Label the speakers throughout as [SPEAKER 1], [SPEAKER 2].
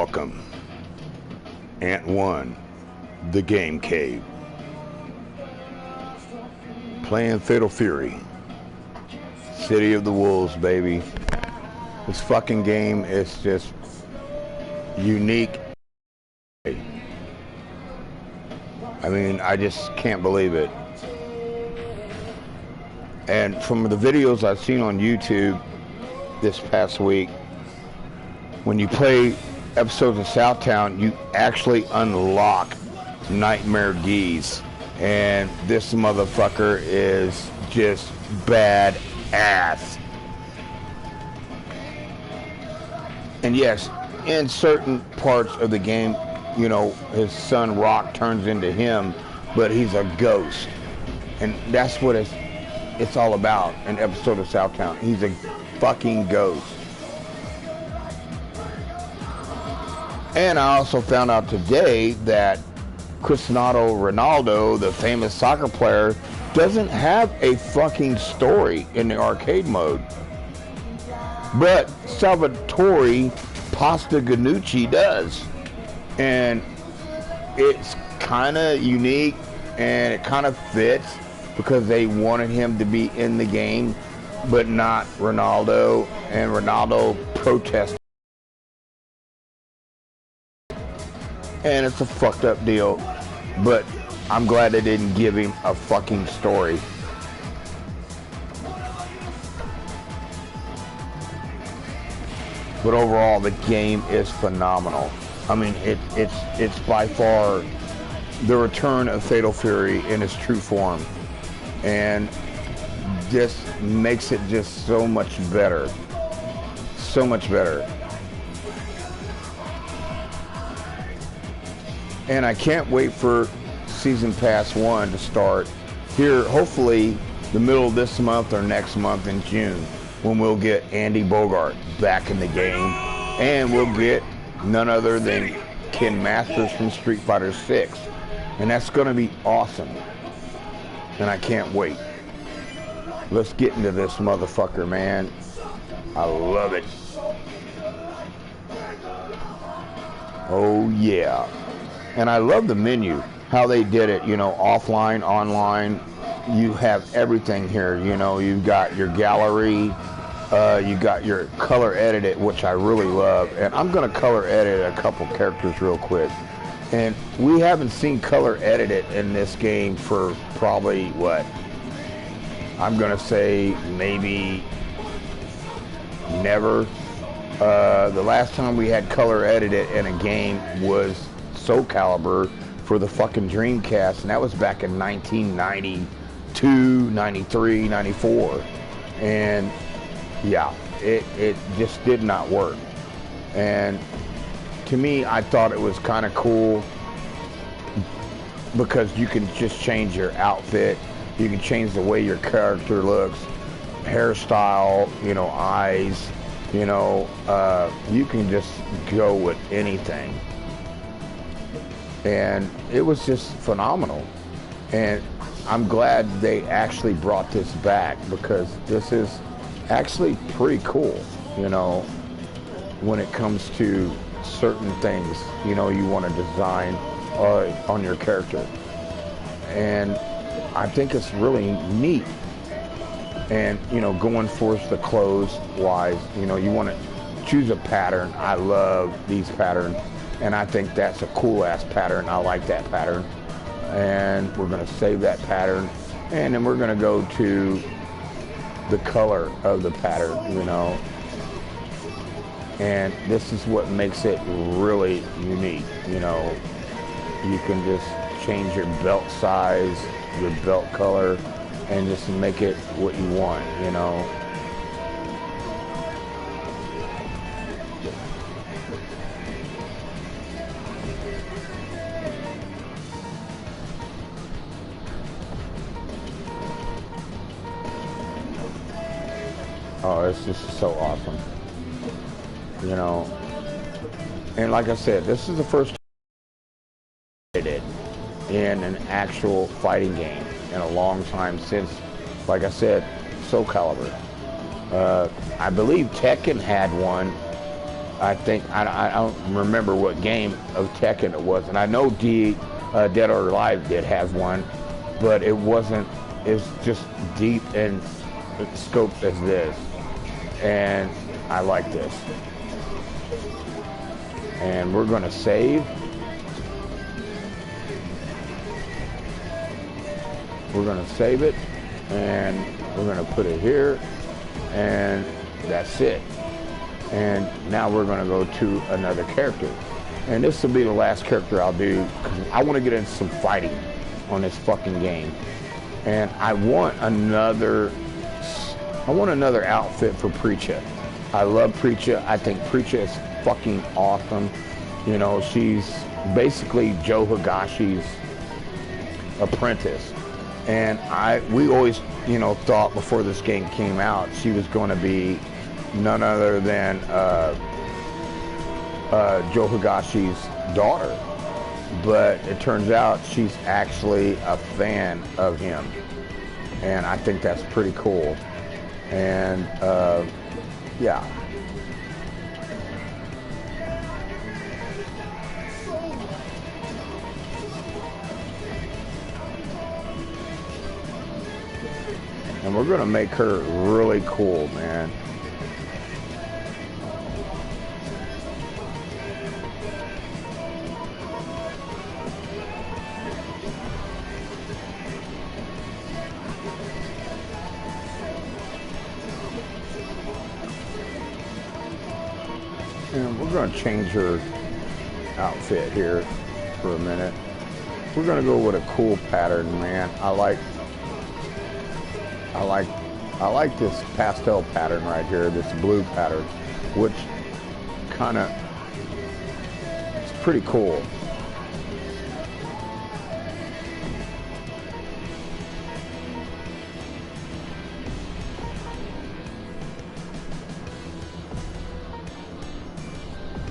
[SPEAKER 1] Welcome, Ant 1, the Game Cave. Playing Fatal Fury. City of the Wolves, baby. This fucking game is just unique. I mean, I just can't believe it. And from the videos I've seen on YouTube this past week, when you play episodes of Southtown, you actually unlock Nightmare Geese. And this motherfucker is just bad ass. And yes, in certain parts of the game, you know, his son Rock turns into him, but he's a ghost. And that's what it's all about, an episode of Southtown. He's a fucking ghost. And I also found out today that Cristiano Ronaldo, the famous soccer player, doesn't have a fucking story in the arcade mode. But Salvatore Pasta does. And it's kind of unique and it kind of fits because they wanted him to be in the game, but not Ronaldo. And Ronaldo protested. And it's a fucked up deal, but I'm glad they didn't give him a fucking story. But overall, the game is phenomenal. I mean, it's by far the return of Fatal Fury in its true form, and just makes it just so much better, so much better. And I can't wait for Season Pass 1 to start here, hopefully the middle of this month or next month in June, when we'll get Andy Bogart back in the game, and we'll get none other than Ken Masters from Street Fighter 6. And that's going to be awesome. And I can't wait. Let's get into this motherfucker, man. I love it. Oh, yeah. And I love the menu, how they did it, you know, offline, online. You have everything here, you know. You've got your gallery, you got your color edited, which I really love. And I'm going to color edit a couple characters real quick. And we haven't seen color edited in this game for probably, what? I'm going to say maybe never. The last time we had color edited in a game was Soul Calibur for the fucking Dreamcast, and that was back in 1992, 93, 94. And yeah, it just did not work. And to me, I thought it was kind of cool because you can just change your outfit, you can change the way your character looks, hairstyle, you know, eyes, you know, you can just go with anything. And it was just phenomenal. And I'm glad they actually brought this back, because this is actually pretty cool, you know, when it comes to certain things, you know, you want to design on your character. And I think it's really neat. And, you know, going for the clothes wise, you know, you want to choose a pattern. I love these patterns. And I think that's a cool ass pattern. I like that pattern. And we're going to save that pattern. And then we're going to go to the color of the pattern, you know. And this is what makes it really unique, you know. You can just change your belt size, your belt color, and just make it what you want, you know. Oh, it's just so awesome, you know. And like I said, this is the first time I did it in an actual fighting game in a long time since, like I said, Soul Calibur. I believe Tekken had one I think, I don't remember what game of Tekken it was, and I know Dead or Alive did have one, but it wasn't as just deep and scoped as this, and I like this. And we're going to save. We're going to save it, and we're going to put it here, and that's it. And now we're going to go to another character. And this will be the last character I'll do, because I want to get into some fighting on this fucking game. And I want another outfit for Preacha. I love Preacha. I think Preacha is fucking awesome. You know, she's basically Joe Higashi's apprentice. And we always, you know, thought before this game came out she was going to be none other than Joe Higashi's daughter. But it turns out she's actually a fan of him. And I think that's pretty cool. And yeah. And we're going to make her really cool, man. And we're going to change her outfit here for a minute. We're going to go with a cool pattern, man. I like this pastel pattern right here, this blue pattern, which kind of, it's pretty cool.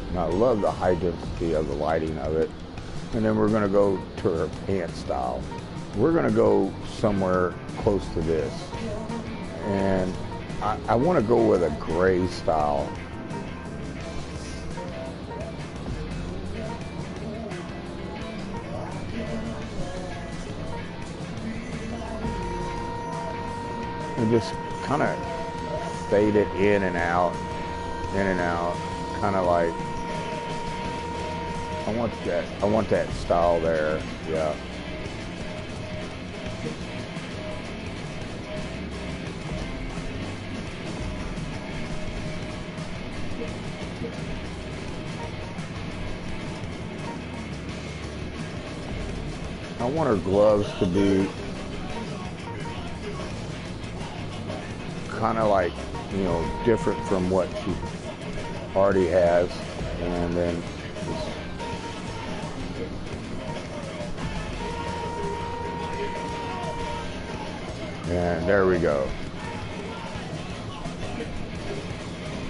[SPEAKER 1] And I love the high density of the lighting of it. And then we're going to go to her pants style. We're going to go somewhere close to this. And I want to go with a gray style. And just kind of fade it in and out, kind of like, I want that style there, yeah. I want her gloves to be kind of like, you know, different from what she already has. And then just, and there we go.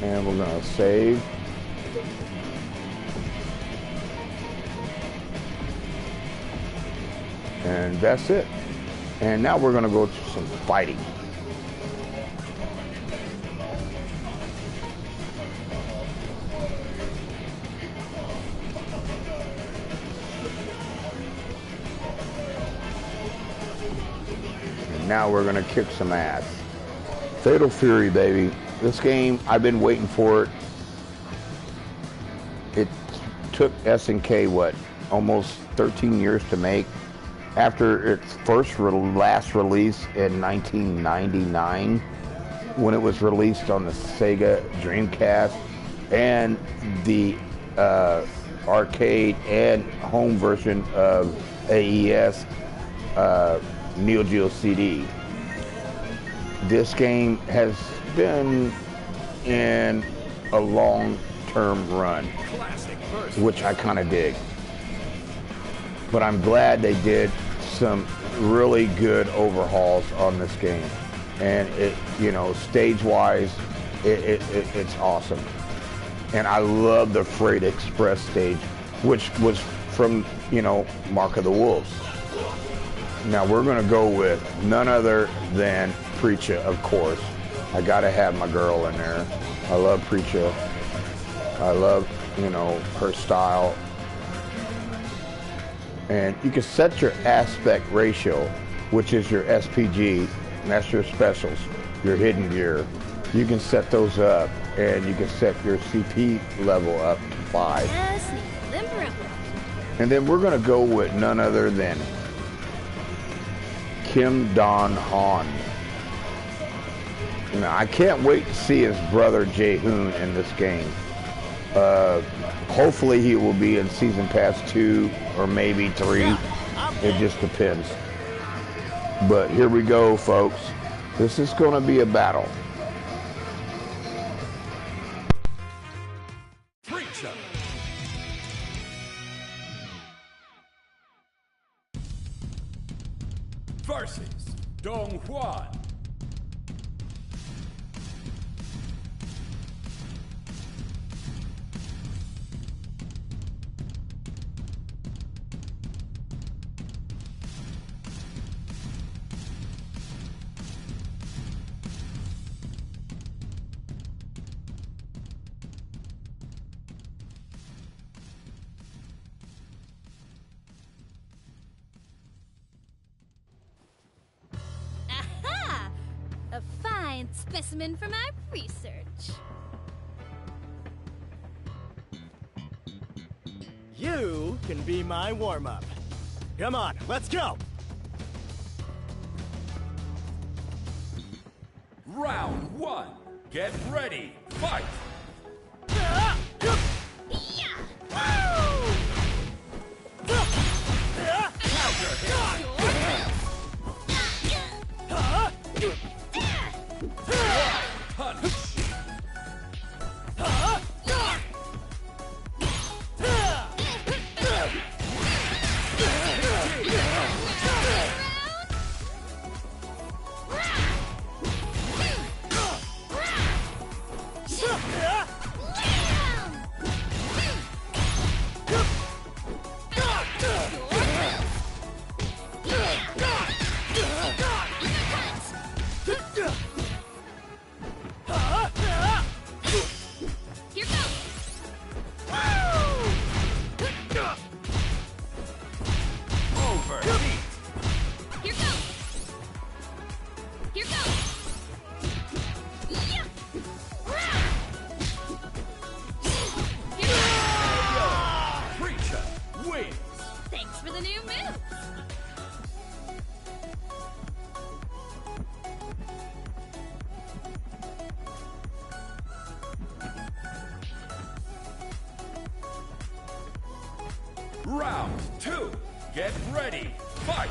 [SPEAKER 1] And we're going to save. And that's it. And now we're going to go to some fighting. And now we're going to kick some ass. Fatal Fury, baby. This game, I've been waiting for it. It took SNK, what, almost 13 years to make. After its last release in 1999, when it was released on the Sega Dreamcast and the arcade and home version of AES Neo Geo CD. This game has been in a long-term run, which I kind of dig. But I'm glad they did some really good overhauls on this game. And it, you know, stage-wise, it's awesome. And I love the Freight Express stage, which was from, you know, Mark of the Wolves. Now we're gonna go with none other than Preacha, of course. I gotta have my girl in there. I love Preacha. I love, you know, her style. And you can set your aspect ratio, which is your SPG, and that's your specials, your hidden gear. You can set those up, and you can set your CP level up to 5. And then we're going to go with none other than Kim Don Han. You know, I can't wait to see his brother Jae-hoon in this game. Hopefully he will be in Season Pass 2 or maybe 3. It just depends. But here we go, folks. This is going to be a battle.
[SPEAKER 2] Versus Dong Juan.
[SPEAKER 3] A fine specimen from our research.
[SPEAKER 4] You can be my warm-up. Come on, let's go!
[SPEAKER 2] Round 1. Get ready. Fight!
[SPEAKER 3] Thanks for the new move.
[SPEAKER 2] Round 2. Get ready. Fight!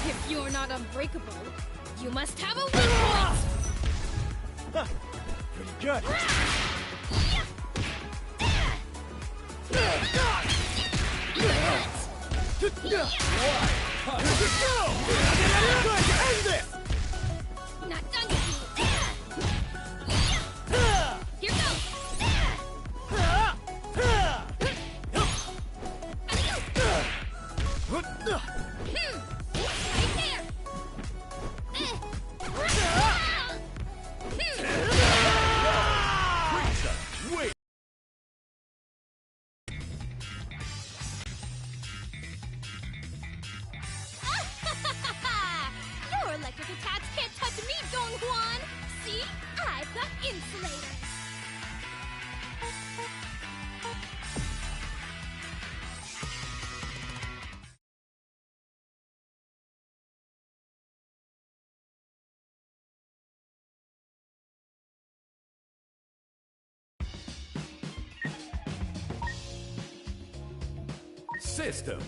[SPEAKER 3] If you're not unbreakable, you must have a weak point.
[SPEAKER 4] Huh, pretty good. End this!
[SPEAKER 3] Not done yet. Here goes. Right there.
[SPEAKER 2] Wait!
[SPEAKER 3] Your electric attacks can't touch me, Dong Juan. See? I've got insulators.
[SPEAKER 2] System.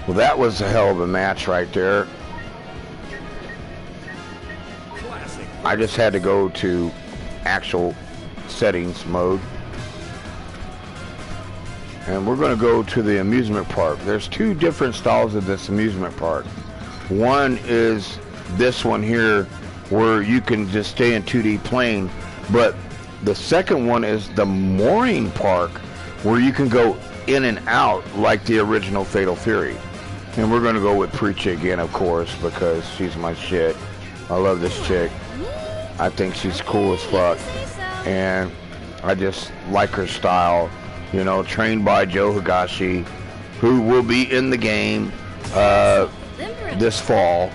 [SPEAKER 1] Well, that was a hell of a match right there.
[SPEAKER 2] Classic.
[SPEAKER 1] I just had to go to actual settings mode. And we're going to go to the amusement park. There's two different styles of this amusement park. One is this one here where you can just stay in 2D plane. But the second one is the mooring park where you can go in and out like the original Fatal Fury. And we're going to go with Preacher again, of course, because she's my shit. I love this chick. I think she's cool as fuck. And I just like her style. You know, trained by Joe Higashi, who will be in the game this fall,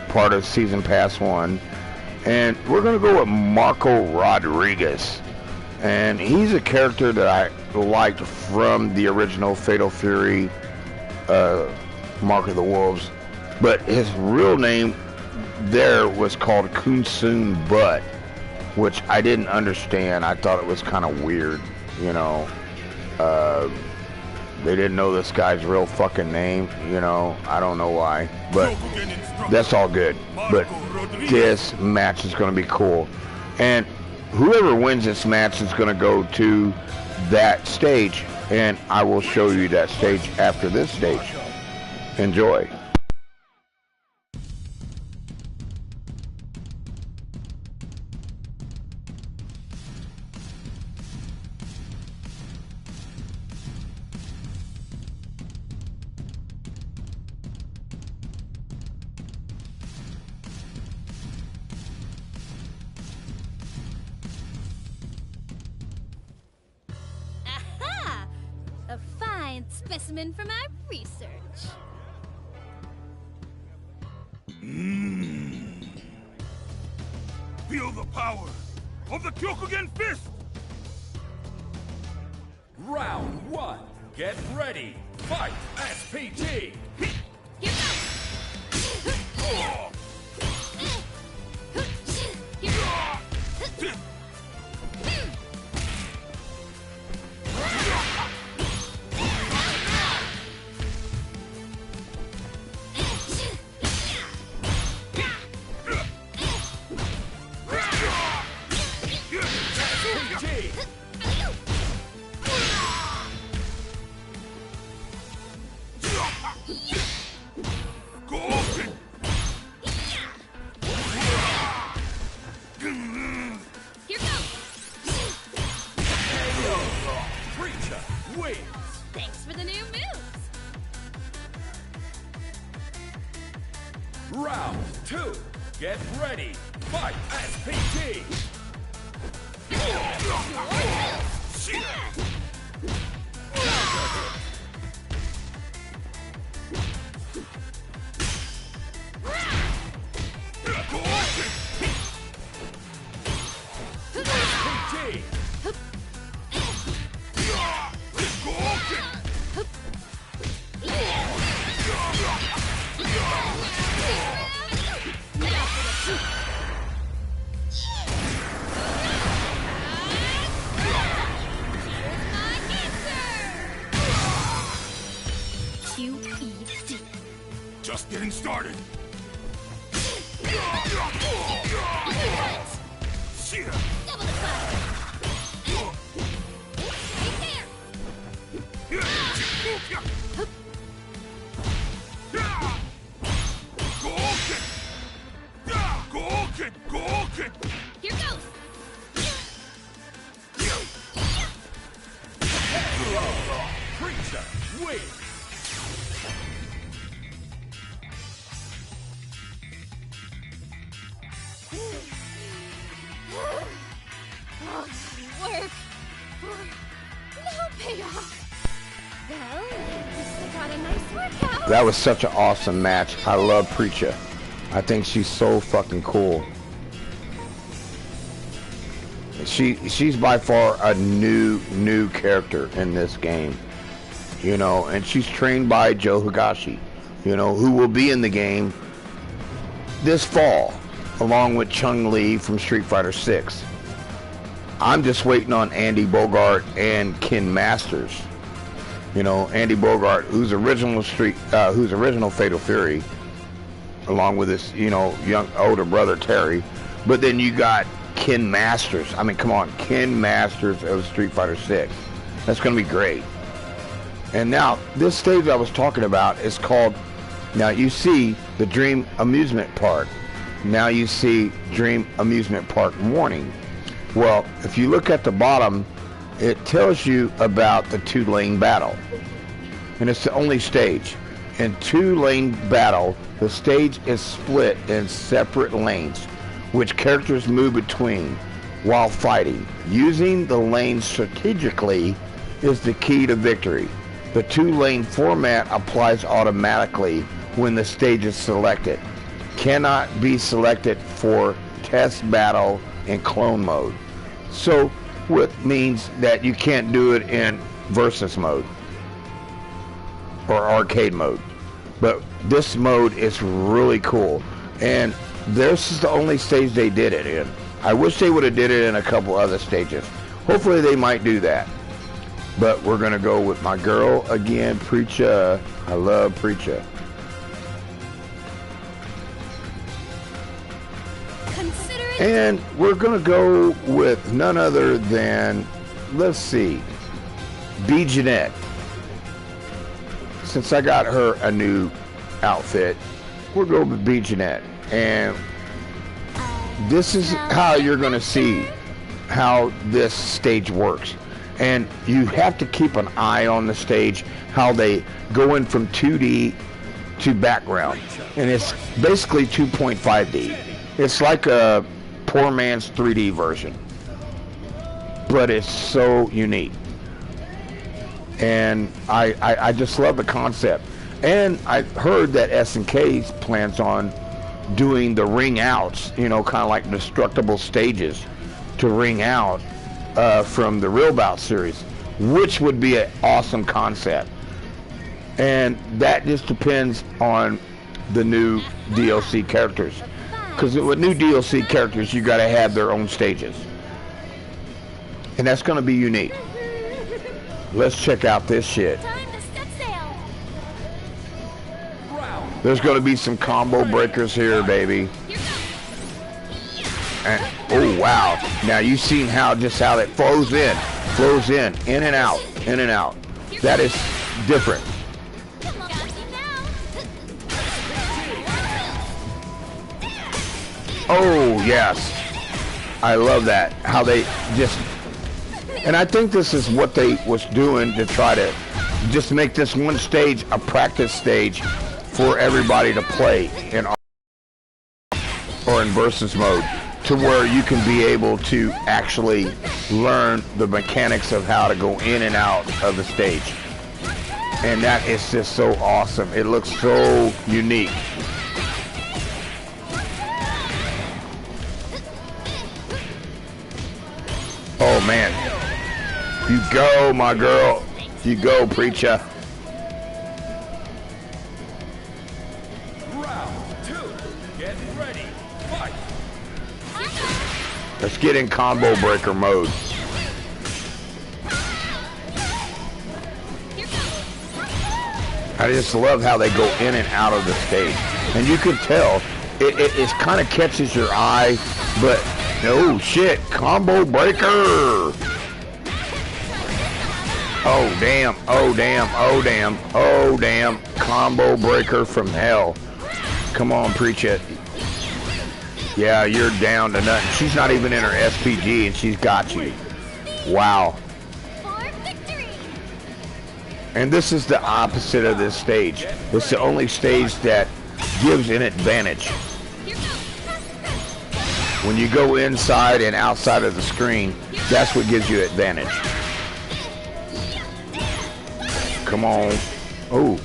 [SPEAKER 1] part of Season Pass 1. And we're going to go with Marco Rodriguez. And he's a character that I liked from the original Fatal Fury, Mark of the Wolves. But his real name there was called Kunsun Butt, which I didn't understand. I thought it was kind of weird, you know. They didn't know this guy's real fucking name, you know. I don't know why, but that's all good. But this match is going to be cool. And whoever wins this match is going to go to that stage, and I will show you that stage after this stage. Enjoy.
[SPEAKER 3] Aha! A fine specimen for my research.
[SPEAKER 2] Feel the power of the Kyokugen Fist! Round 1. Get ready. Fight SPT!
[SPEAKER 3] Here Thanks for the new moves.
[SPEAKER 2] Round 2. Get ready. Fight SPT!
[SPEAKER 3] QED.
[SPEAKER 2] Just getting started. Shit.
[SPEAKER 3] Double the fire. Here goes.
[SPEAKER 2] Preacher wins.
[SPEAKER 3] Work. No payoff. Well, we still got a nice workout.
[SPEAKER 1] That was such an awesome match. I love Preacher. I think she's so fucking cool. She's by far a new character in this game, you know, and she's trained by Joe Higashi, you know, who will be in the game this fall, along with Chun-Li from Street Fighter 6. I'm just waiting on Andy Bogart and Ken Masters You know, Andy Bogart, who's original Fatal Fury, along with his, you know, young older brother Terry. But then you got Ken Masters. I mean, come on, Ken Masters of Street Fighter 6. That's going to be great. And now, this stage I was talking about is called, now you see the Dream Amusement Park. Now you see Dream Amusement Park warning. Well, if you look at the bottom, it tells you about the two-lane battle. And it's the only stage. In two-lane battle, the stage is split in separate lanes, which characters move between while fighting. Using the lanes strategically is the key to victory. The two-lane format applies automatically when the stage is selected. Cannot be selected for test battle in clone mode. So, what means that you can't do it in versus mode or arcade mode. But this mode is really cool. And this is the only stage they did it in. I wish they would have did it in a couple other stages. Hopefully they might do that. But we're going to go with my girl again, Preacher. I love Preacher. And we're going to go with none other than, let's see, B. Jeanette. Since I got her a new outfit, we'll go with B. Jeanette. And this is how you're going to see how this stage works. And you have to keep an eye on the stage, how they go in from 2D to background. And it's basically 2.5D. It's like a poor man's 3D version. But it's so unique. And I just love the concept. And I heard that SNK plans on doing the ring outs, you know, kind of like destructible stages to ring out from the Real Bout series, which would be an awesome concept. And that just depends on the new DLC characters. Because with new DLC characters, you got to have their own stages. And that's going to be unique. Let's check out this shit. There's going to be some combo breakers here, baby. And, oh, wow. Now, you've seen how it flows in and out, in and out. That is different. Oh, yes. I love that. How they just... And I think this is what they was doing to try to just make this one stage a practice stage for everybody to play in or in versus mode, to where you can be able to actually learn the mechanics of how to go in and out of the stage. And that is just so awesome. It looks so unique. Oh man. You go, my girl. You go, Preacher.
[SPEAKER 2] Round 2. Get ready. Fight.
[SPEAKER 1] Let's get in combo breaker mode. I just love how they go in and out of the stage. And you can tell it kind of catches your eye, but oh shit, combo breaker. Oh damn, oh damn, oh damn, oh damn, combo breaker from hell. Come on, preach it. Yeah, you're down to nothing. She's not even in her SPG and she's got you. Wow. And this is the opposite of this stage. It's the only stage that gives an advantage. When you go inside and outside of the screen, that's what gives you advantage. Come on. Oh,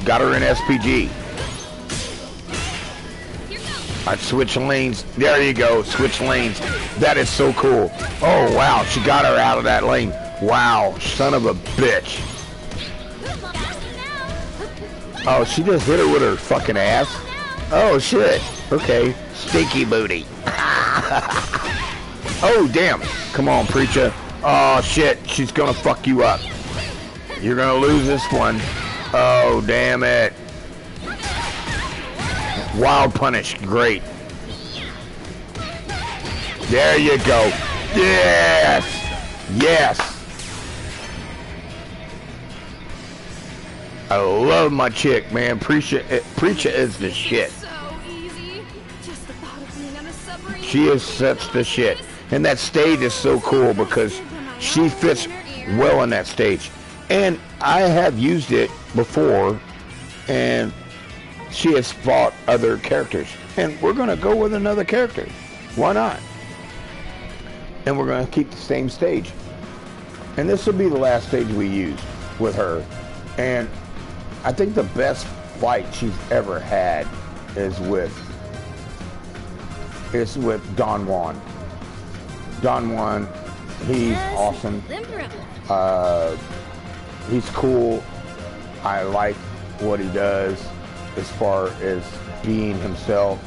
[SPEAKER 1] got her in SPG. Alright, switch lanes. There you go, switch lanes. That is so cool. Oh, wow, she got her out of that lane. Wow, son of a bitch. Oh, she just hit her with her fucking ass. Oh, shit. Okay, stinky booty. Oh, damn. Come on, Preacher. Oh, shit, she's gonna fuck you up. You're gonna lose this one. Oh, damn it. Wild punish, great. There you go. Yes! Yes! I love my chick, man. Preacher is the shit.
[SPEAKER 3] So easy. Just the thought of being on a submarine.
[SPEAKER 1] She is such the shit. And that stage is so cool because she fits well in that stage. And I have used it before, and she has fought other characters. And we're going to go with another character. Why not? And we're going to keep the same stage. And this will be the last stage we use with her. And I think the best fight she's ever had is with Don Juan. Don Juan, he's awesome. He's cool. I like what he does as far as being himself.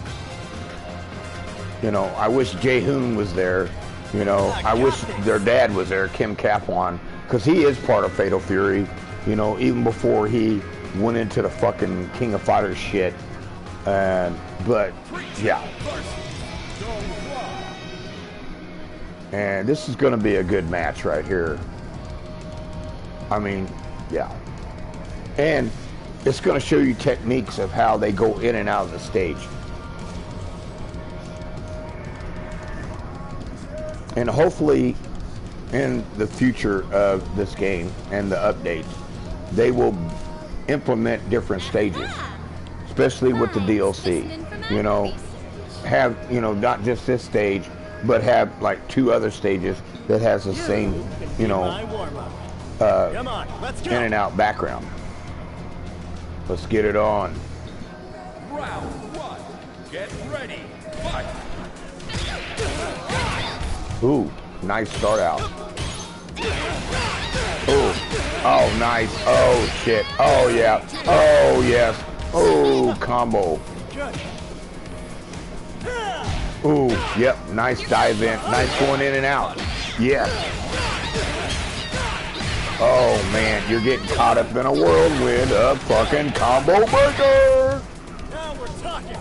[SPEAKER 1] You know, I wish Jae-hoon was there. You know, I wish their dad was there, Kim Kaplan, because he is part of Fatal Fury. You know, even before he went into the fucking King of Fighters shit. But yeah. And this is going to be a good match right here. I mean, yeah. And it's going to show you techniques of how they go in and out of the stage. And hopefully in the future of this game and the updates, they will implement different stages, especially with the DLC. You know, have, you know, not just this stage, but have like 2 other stages that has the same, you know, in and out background. Let's get it on.
[SPEAKER 2] Round 1. Get ready. Fight.
[SPEAKER 1] Ooh, nice start out. Ooh, oh, nice. Oh, shit. Oh, yeah. Oh, yes. Oh, combo. Ooh, yep. Nice dive in. Nice going in and out. Yes. Oh, man. You're getting caught up in a whirlwind of fucking combo breaker.
[SPEAKER 4] Now we're talking.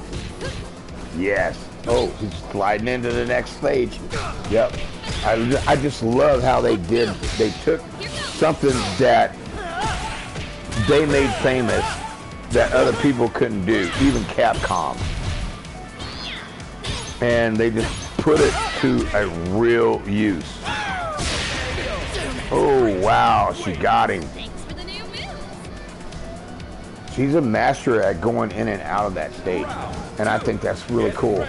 [SPEAKER 1] Yes. Oh, he's sliding into the next stage. Yep. I just love how they took something that they made famous that other people couldn't do, even Capcom. And they just put it to a real use. Oh, wow, she got him. She's a master at going in and out of that stage. And I think that's really cool.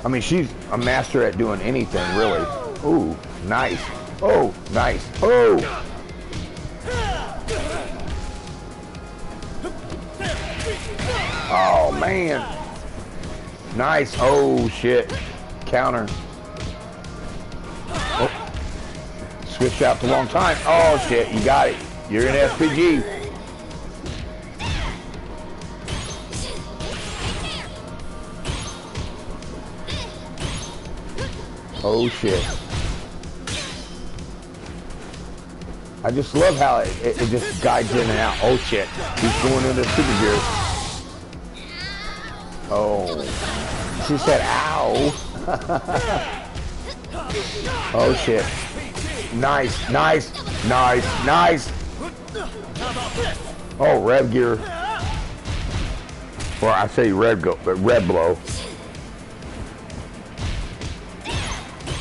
[SPEAKER 1] I mean, she's a master at doing anything, really. Ooh, nice. Oh, nice. Oh! Oh, man. Nice. Oh, shit. Counter. Oh. Switched out the wrong time. Oh, shit. You got it. You're in SPG. Oh shit. I just love how it just guides in and out. Oh shit. He's going into super gear. Oh. She said ow. Oh shit. Nice, nice, nice, nice. Oh, rev gear. Well, I say red blow.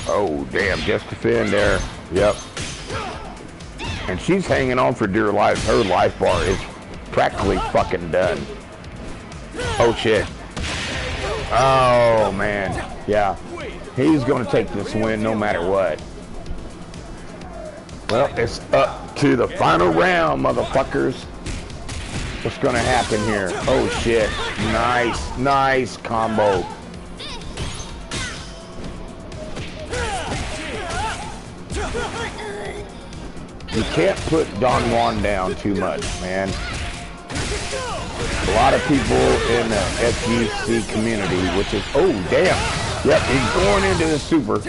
[SPEAKER 1] Oh, damn, just defend there. Yep. And she's hanging on for dear life. Her life bar is practically fucking done. Oh, shit. Oh, man. Yeah. He's going to take this win no matter what. Well, it's up to the final round, motherfuckers. What's going to happen here? Oh, shit. Nice, nice combo. You can't put Don Juan down too much, man. A lot of people in the FGC community, which is, oh, damn. Yep, he's going into the super.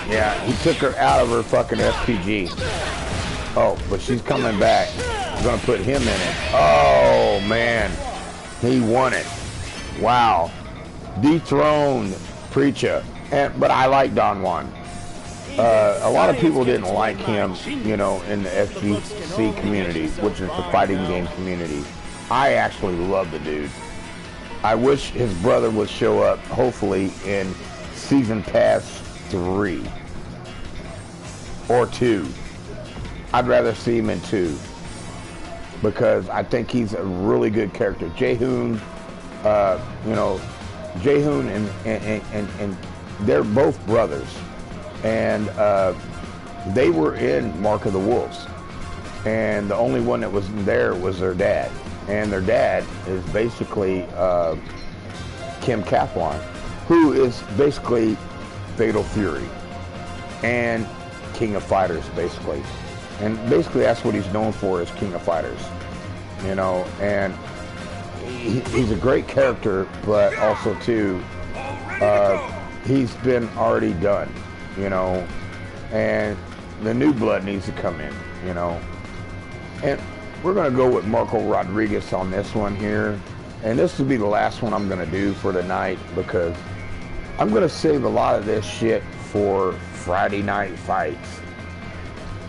[SPEAKER 1] Yeah, he took her out of her fucking SPG. Oh, but she's coming back. I'm gonna put him in it. Oh man, he won it. Wow, dethroned Preacher. But I like Don Juan. A lot of people didn't like him, you know, in the FGC community, which is the fighting game community. I actually love the dude. I wish his brother would show up, hopefully, in Season Pass 3 or 2. I'd rather see him in 2 because I think he's a really good character. Jaehoon, you know, Jaehoon and they're both brothers, and they were in Mark of the Wolves, and the only one that was there was their dad, and their dad is basically Kim Cathlon, who is basically Fatal Fury and King of Fighters, basically. And basically that's what he's known for, is King of Fighters, you know. And he's a great character, but also too he's been already done, you know, and the new blood needs to come in, you know. And we're going to go with Marco Rodriguez on this one here, and this will be the last one I'm going to do for tonight, because I'm going to save a lot of this shit for Friday night fights.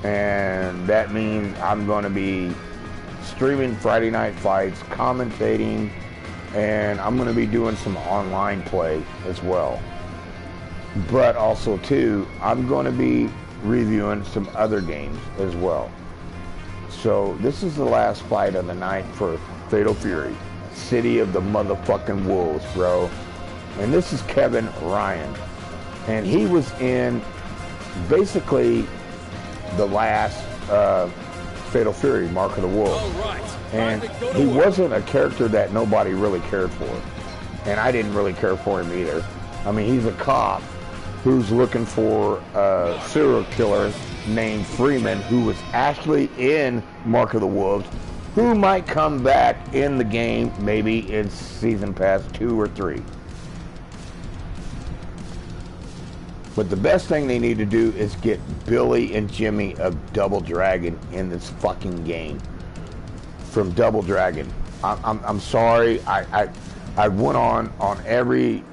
[SPEAKER 1] And that means I'm going to be streaming Friday night fights, commentating, and I'm going to be doing some online play as well. But also too, I'm going to be reviewing some other games as well. So this is the last fight of the night for Fatal Fury, City of the motherfucking Wolves, bro. And this is Kevin Ryan, and he was in basically the last Fatal Fury, Mark of the Wolves. And he wasn't a character that nobody really cared for. And I didn't really care for him either. I mean, he's a cop who's looking for a serial killer named Freeman, who was actually in Mark of the Wolves, who might come back in the game, maybe in Season Pass 2 or 3. But the best thing they need to do is get Billy and Jimmy of Double Dragon in this fucking game. From Double Dragon. I'm sorry. I went on every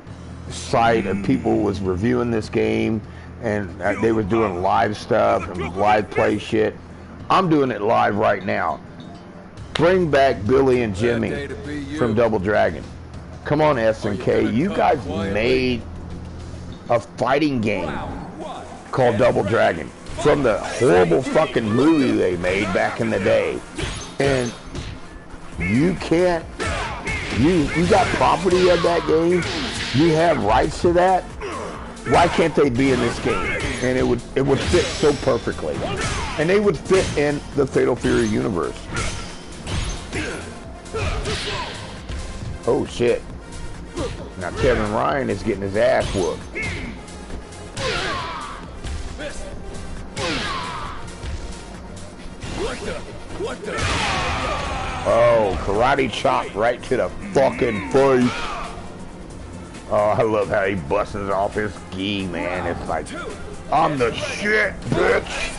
[SPEAKER 1] site of people was reviewing this game, and they were doing live stuff and live play shit. I'm doing it live right now. Bring back Billy and Jimmy from Double Dragon. Come on, SNK. You guys made a fighting game called Double Dragon from the horrible fucking movie they made back in the day. And you can't, you got property of that game, you have rights to that. Why can't they be in this game? And it would fit so perfectly, and they would fit in the Fatal Fury universe. Oh shit. Now Kevin Ryan is getting his ass whooped.
[SPEAKER 2] What the?
[SPEAKER 1] Oh, karate chop right to the fucking face. Oh, I love how he busts off his gi, man. It's like, I'm the shit, bitch.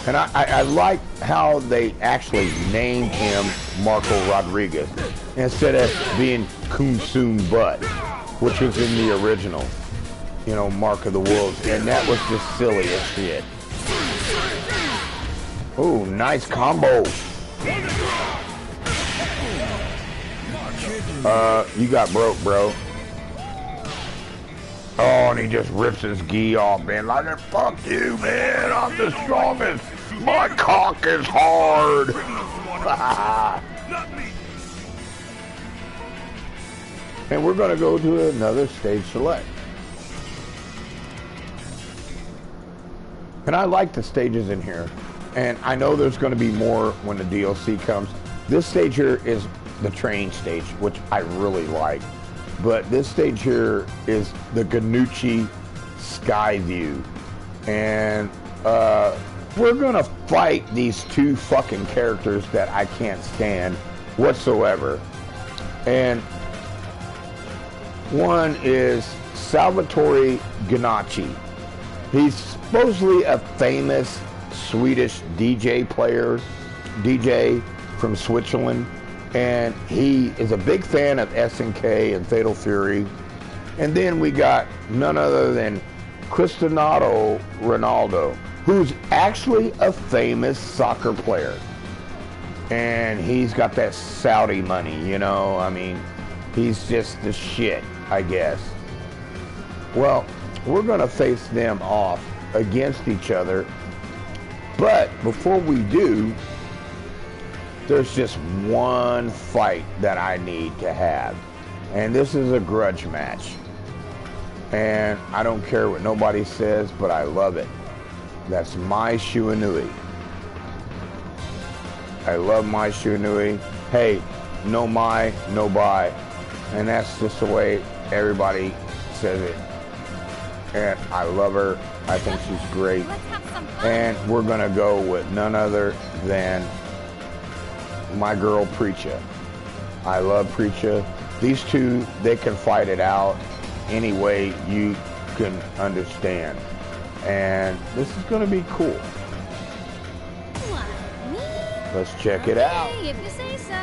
[SPEAKER 1] And I like how they actually named him Marco Rodriguez instead of being Kun Soon Butt, which was in the original, you know, Mark of the Wolves. And that was just silly as shit. Oh, nice combo. You got broke, bro. Oh, and he just rips his gi off, man. Like, fuck you, man. I'm the strongest. My cock is hard. And we're going to go to another stage select. And I like the stages in here. And I know there's going to be more when the DLC comes. This stage here is the train stage, which I really like. But this stage here is the Ganucci Sky View. And we're going to fight these two fucking characters that I can't stand whatsoever. And One is Salvatore Ganacci. He's supposedly a famous Swedish DJ from Switzerland, and he is a big fan of SNK and Fatal Fury. And then we got none other than Cristiano Ronaldo, who's actually a famous soccer player. And he's got that Saudi money, you know, I mean, he's just the shit, I guess. Well, we're gonna face them off against each other, but before we do, there's just one fight that I need to have, and this is a grudge match. And I don't care what nobody says, but I love it. That's Mai Shiranui. I love Mai Shiranui. Hey, no Mai, no buy. And that's just the way everybody says it. And I love her. I think she's great. And we're gonna go with none other than my girl Preacher. I love Preacher. These two, they can fight it out any way you can understand. And this is gonna be cool. Let's check it out.
[SPEAKER 3] Hey, if you say so.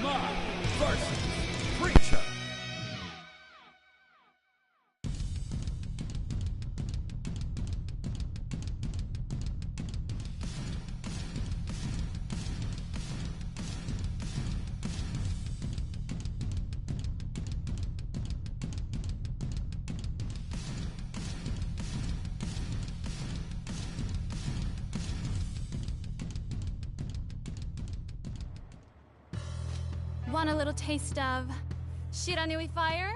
[SPEAKER 2] Mai versus Preacher.
[SPEAKER 3] Want a little taste of Shiranui fire?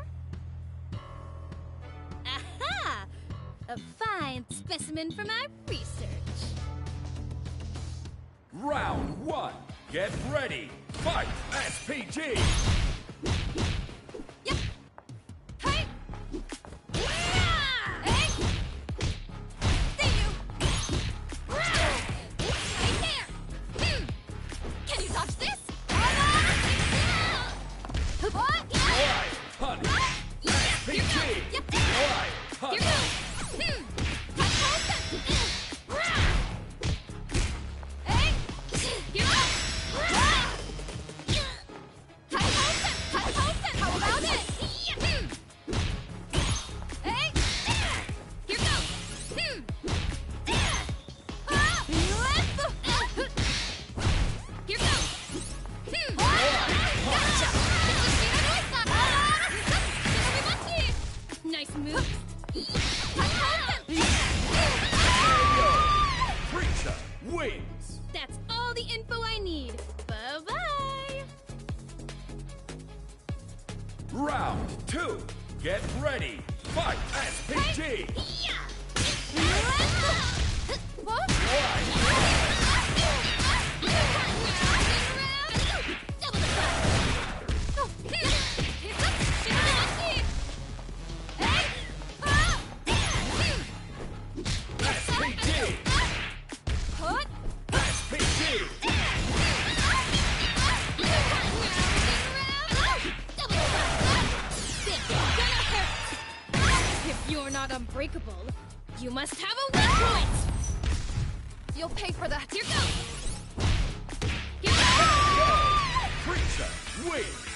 [SPEAKER 3] Aha! A fine specimen for my research.
[SPEAKER 2] Round 1. Get ready. Fight SPG.
[SPEAKER 3] Yep. Hey! Hey! See you! Right there! Can you dodge this? What?
[SPEAKER 2] Right, honey. SPG.
[SPEAKER 3] Yep.
[SPEAKER 2] Right, honey.
[SPEAKER 3] Here goes! Hey! Here goes! How about it? Hey! Here goes! Here goes! Nice move.
[SPEAKER 2] Preacher wins.
[SPEAKER 3] That's all the info I need. Bye-bye.
[SPEAKER 2] Round 2. Get ready. Fight SPG.
[SPEAKER 3] What? Double the
[SPEAKER 2] SPG.
[SPEAKER 3] Put.
[SPEAKER 2] SPG.
[SPEAKER 3] If you're not unbreakable, you must have a weak point. You'll pay for that. Here goes. Here goes.
[SPEAKER 2] Preacher wins.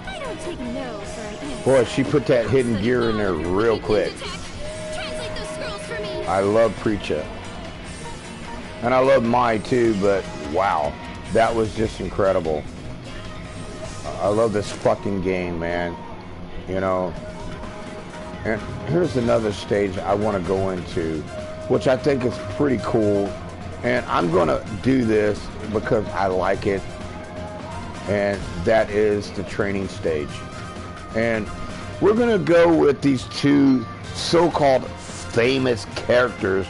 [SPEAKER 3] I don't take no for an answer.
[SPEAKER 1] Boy, she put that hidden gear in there real quick.
[SPEAKER 3] Translate those scrolls for me.
[SPEAKER 1] I love Preacher. And I love Mai too, but wow, that was just incredible. I love this fucking game, man. You know. And here's another stage I want to go into, which I think is pretty cool. And I'm going to do this because I like it. And that is the training stage. And we're going to go with these two so-called famous characters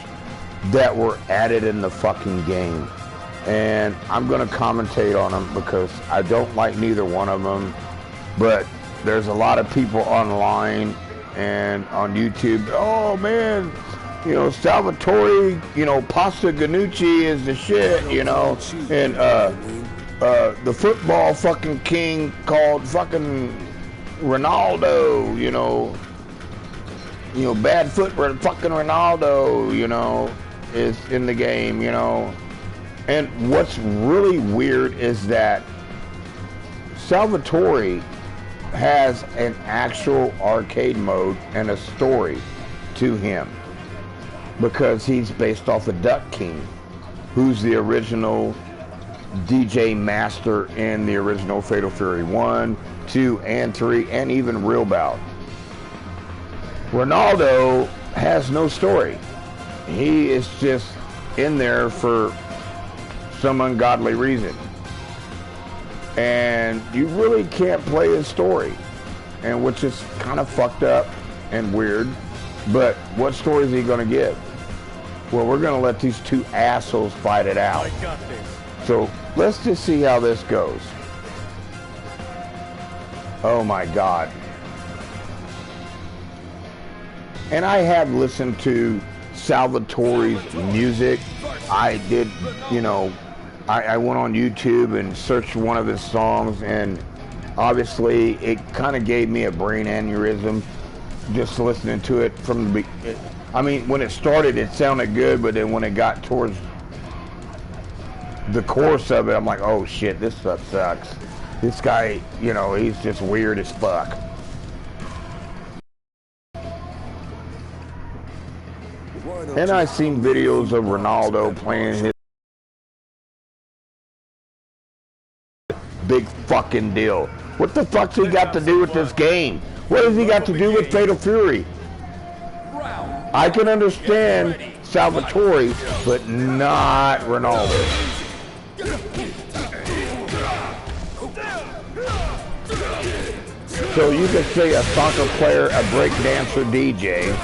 [SPEAKER 1] that were added in the fucking game. And I'm going to commentate on them because I don't like neither one of them. But there's a lot of people online and on YouTube. Oh man, you know, Salvatore, you know, Pasta Ganucci is the shit, you know, and the football fucking king called fucking Ronaldo, you know, bad foot fucking Ronaldo, you know, is in the game, you know. And what's really weird is that Salvatore has an actual arcade mode and a story to him, because he's based off of Duck King, who's the original DJ master in the original Fatal Fury 1, 2, and 3, and even Real Bout. Ronaldo has no story. He is just in there for some ungodly reason. And you really can't play his story, and which is kind of fucked up and weird. But what story is he going to give? Well, we're going to let these two assholes fight it out.
[SPEAKER 4] I got this.
[SPEAKER 1] So let's just see how this goes. Oh my God. And I have listened to Salvatore's music. I did, you know, I went on YouTube and searched one of his songs, and obviously it kind of gave me a brain aneurysm just listening to it from the beginning. I mean, when it started, it sounded good, but then when it got towards the chorus of it, I'm like, oh shit, this stuff sucks. This guy, you know, he's just weird as fuck. And I've seen videos of Ronaldo playing his big fucking deal. What the fuck's he got to do with this game? What has he got to do with Fatal Fury? I can understand Salvatore, but not Ronaldo. So you could say a soccer player, a break dancer, DJ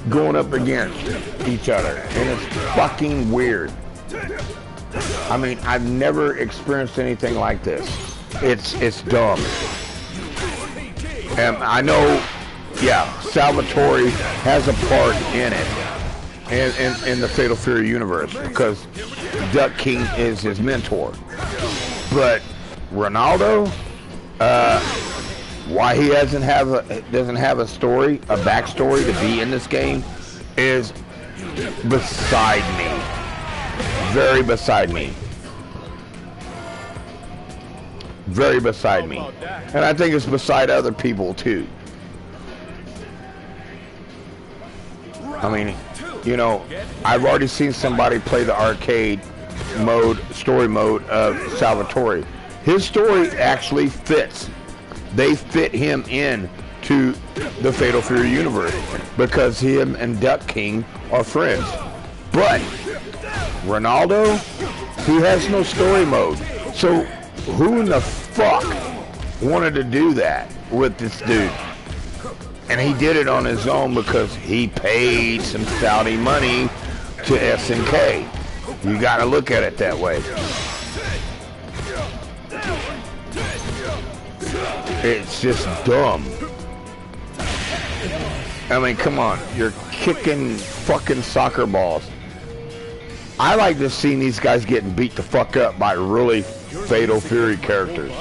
[SPEAKER 1] going up against each other, and it's fucking weird. I mean, I've never experienced anything like this. It's dumb. And I know, yeah, Salvatore has a part in it, in the Fatal Fury universe, because Duck King is his mentor. But Ronaldo, why he doesn't have a story, a backstory to be in this game, is beside me. Very beside me. Very beside me. And I think it's beside other people too. I mean, you know, I've already seen somebody play the arcade mode, story mode of Salvatore. His story actually fits. They fit him in to the Fatal Fury universe because him and Duck King are friends. But Ronaldo, he has no story mode. So who in the fuck wanted to do that with this dude? And he did it on his own because he paid some Saudi money to SNK. You gotta look at it that way. It's just dumb. I mean, come on. You're kicking fucking soccer balls. I like to see these guys getting beat the fuck up by really Fatal Fury characters.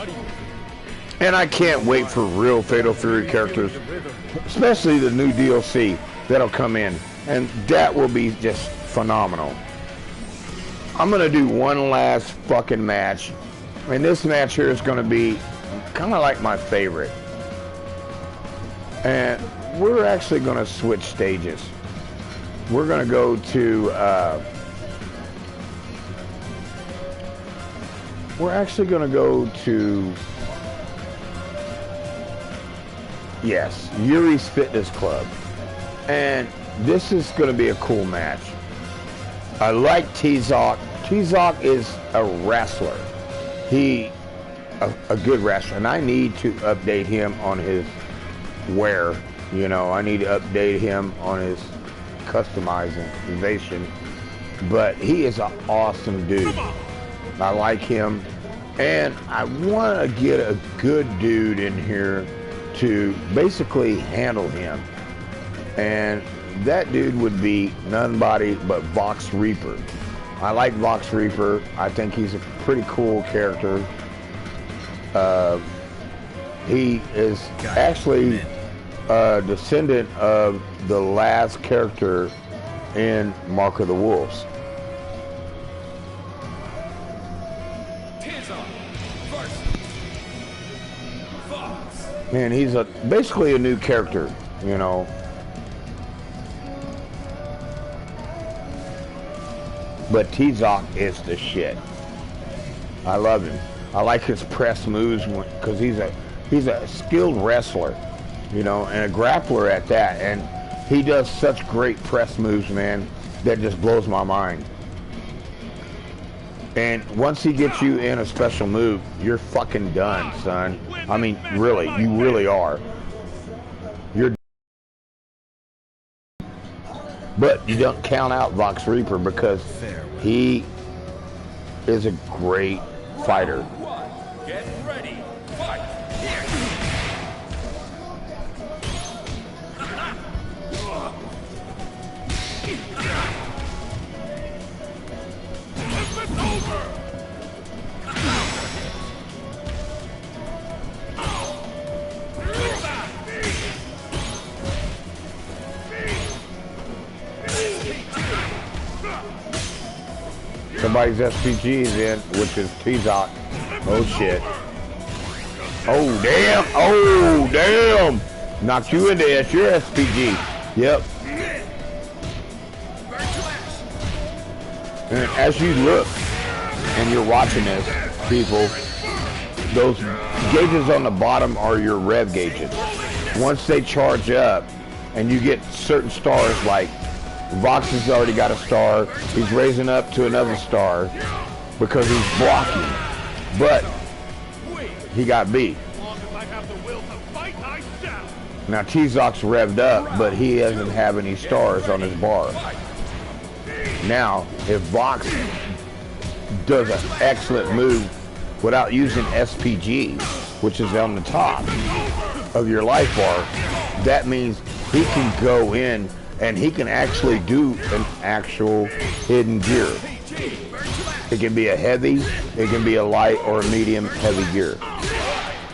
[SPEAKER 1] And I can't wait for real Fatal Fury characters, especially the new DLC that'll come in. And that will be just phenomenal. I'm going to do one last fucking match. And this match here is going to be kind of like my favorite. And we're actually going to switch stages. We're going to go to... we're actually going to go to... Yes, Yuri's Fitness Club. And this is going to be a cool match. I like T-Zoc. T-Zoc is a wrestler. A good wrestler. And I need to update him on his wear. You know, I need to update him on his customization. But he is an awesome dude. I like him. And I want to get a good dude in here to basically handle him. And that dude would be nobody but Vox Reaper. I like Vox Reaper. I think he's a pretty cool character. He is actually a descendant of the last character in Mark of the Wolves. Man, he's basically a new character, you know. But T-Zoc is the shit. I love him. I like his press moves because he's a skilled wrestler, you know, and a grappler at that. And he does such great press moves, man, that just blows my mind. And once he gets you in a special move, you're fucking done, son. I mean, really, you really are. But you don't count out Vox Reaper because he is a great fighter.
[SPEAKER 2] Get ready, fight!
[SPEAKER 1] Somebody's SPG is in, which is T-Zoc. Oh shit. Oh damn. Oh damn. Knocked you into it. Your SPG. Yep. And as you look and you're watching this, people, those gauges on the bottom are your rev gauges. Once they charge up and you get certain stars, like Vox has already got a star, he's raising up to another star because he's blocking, but he got beat. Now T-Zoc's revved up, but he doesn't have any stars on his bar. Now, if Vox does an excellent move without using SPG, which is on the top of your life bar, that means he can go in and he can actually do an actual hidden gear. It can be a heavy, it can be a light or a medium heavy gear.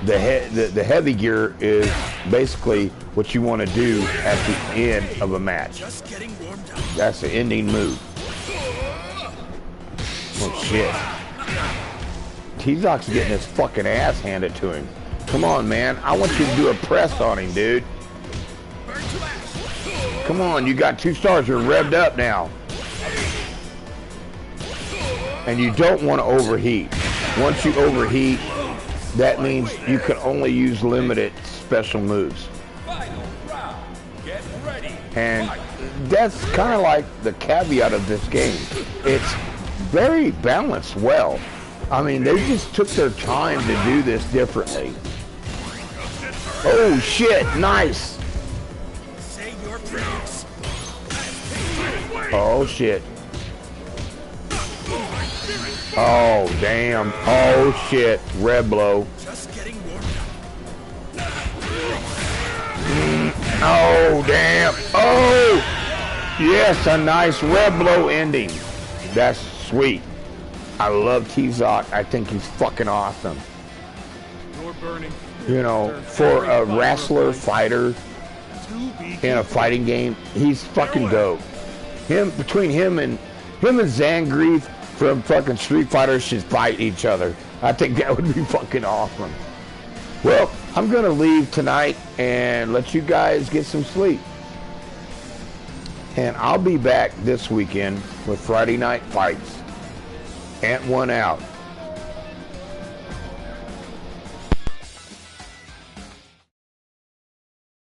[SPEAKER 1] The heavy gear is basically what you want to do at the end of a match. That's the ending move. Oh shit. T-Zoc's getting his fucking ass handed to him. Come on, man. I want you to do a press on him, dude. Come on, you got 2 stars. You're revved up now. And you don't want to overheat. Once you overheat, that means you can only use limited special moves. And that's kind of like the caveat of this game. It's very balanced well. I mean, they just took their time to do this differently. Oh shit, nice. Oh shit. Oh damn. Oh shit. Red blow. Oh damn. Oh yes, a nice red blow ending. That's sweet. I love T-Zoc. I think he's fucking awesome. You know, for a wrestler fighter in a fighting game, he's fucking dope. Between him and Zangief from fucking Street Fighter should fight each other. I think that would be fucking awesome. Well, I'm gonna leave tonight and let you guys get some sleep. And I'll be back this weekend with Friday Night Fights. Ant1 out.